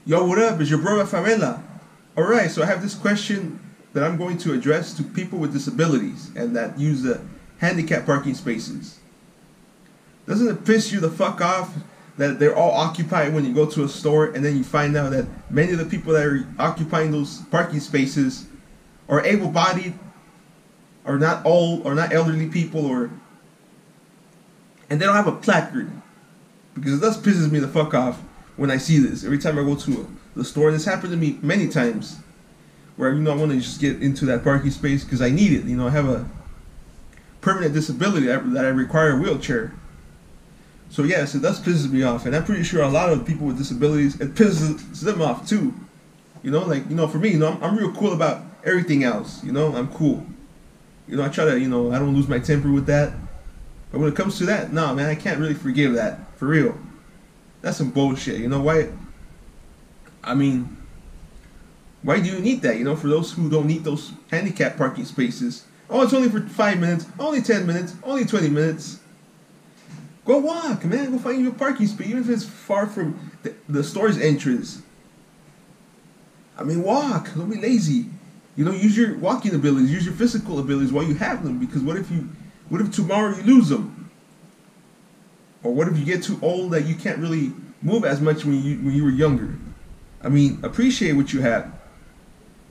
Yo, what up? It's your brother Favela. Alright, so I have this question that I'm going to address to people with disabilities and that use the handicap parking spaces. Doesn't it piss you the fuck off that they're all occupied when you go to a store and then you find out that many of the people that are occupying those parking spaces are able-bodied, or not old, or not elderly people, and they don't have a placard? Because it does pisses me the fuck off when I see this. Every time I go to the store, and this happened to me many times, where, I want to just get into that parking space because I need it. I have a permanent disability that I require a wheelchair. So yes, it does pisses me off, and I'm pretty sure a lot of people with disabilities, it pisses them off too. For me, I'm real cool about everything else. I'm cool. I try to, I don't lose my temper with that. But when it comes to that, nah, man, I can't really forgive that. For real. That's some bullshit. Why? Why do you need that? For those who don't need those handicap parking spaces. Oh, it's only for 5 minutes, only 10 minutes, only 20 minutes. Go walk, man. Go find you a parking space, even if it's far from the store's entrance. Walk. Don't be lazy. Use your walking abilities, use your physical abilities while you have them. Because what if tomorrow you lose them? Or what if you get too old that you can't really move as much when you were younger? Appreciate what you have.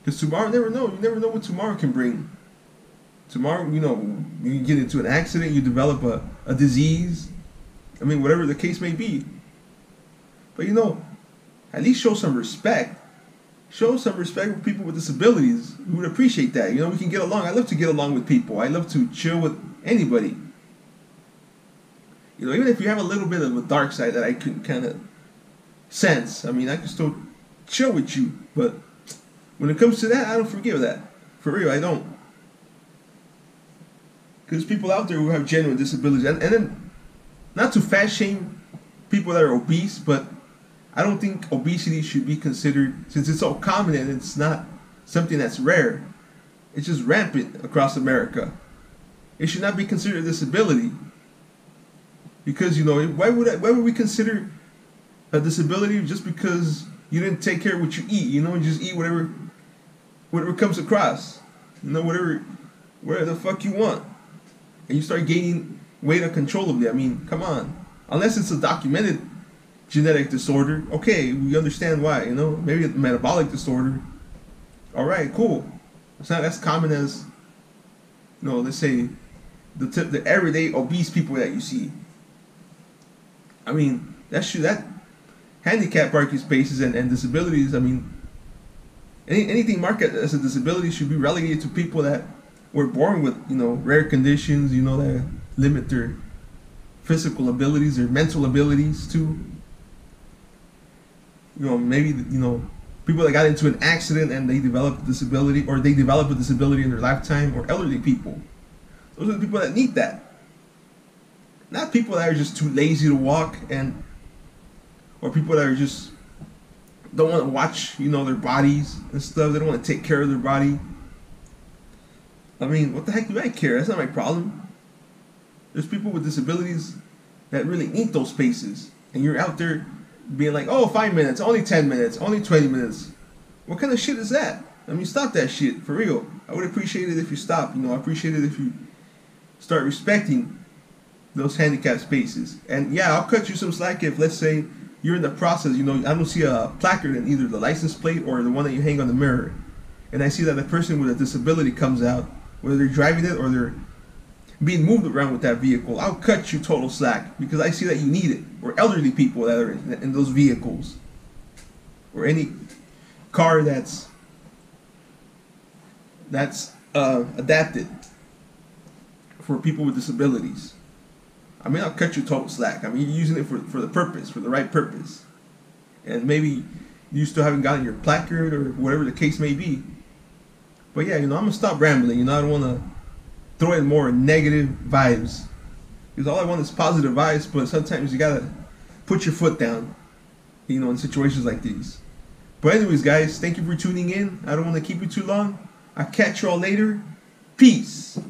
Because tomorrow, you never know what tomorrow can bring. Tomorrow, you get into an accident, you develop a disease. Whatever the case may be. But at least show some respect. Show some respect with people with disabilities. We would appreciate that. We can get along. I love to get along with people. I love to chill with anybody. Even if you have a little bit of a dark side that I can kind of sense. I can still chill with you. But when it comes to that, I don't forgive that. For real, I don't. Because there's people out there who have genuine disabilities. And then, not to fat shame people that are obese, but I don't think obesity should be considered, since it's so common and it's not something that's rare. It's just rampant across America. It should not be considered a disability. Because, why would we consider a disability just because you didn't take care of what you eat? You just eat whatever comes across. Whatever the fuck you want. And you start gaining weight uncontrollably. Come on. Unless it's a documented genetic disorder, okay, we understand why, maybe a metabolic disorder. Alright, cool. It's not as common as, let's say, the everyday obese people that you see. That handicap parking spaces and disabilities, anything marked as a disability should be relegated to people that were born with, rare conditions, that limit their physical abilities, their mental abilities too. Maybe, people that got into an accident and they developed a disability, or they develop a disability in their lifetime, or elderly people. Those are the people that need that. Not people that are just too lazy to walk, or people that are just don't want to watch, their bodies and stuff. They don't want to take care of their body. What the heck do I care? That's not my problem. There's people with disabilities that really need those spaces, and you're out there being like, oh, 5 minutes, only 10 minutes, only 20 minutes. What kind of shit is that? Stop that shit, for real. I would appreciate it if you stop. I appreciate it if you start respecting those handicap spaces. And yeah, I'll cut you some slack if, let's say, you're in the process, I don't see a placard in either the license plate or the one that you hang on the mirror. And I see that a person with a disability comes out, whether they're driving it or they're being moved around with that vehicle. I'll cut you total slack because I see that you need it. Or elderly people that are in those vehicles. Or any car that's adapted for people with disabilities. I'll cut you total slack. You're using it for the purpose, for the right purpose. And maybe you still haven't gotten your placard or whatever the case may be. But yeah, I'm going to stop rambling. I don't want to throw in more negative vibes. Because all I want is positive vibes, but sometimes you got to put your foot down, in situations like these. But anyways, guys, thank you for tuning in. I don't want to keep you too long. I'll catch you all later. Peace.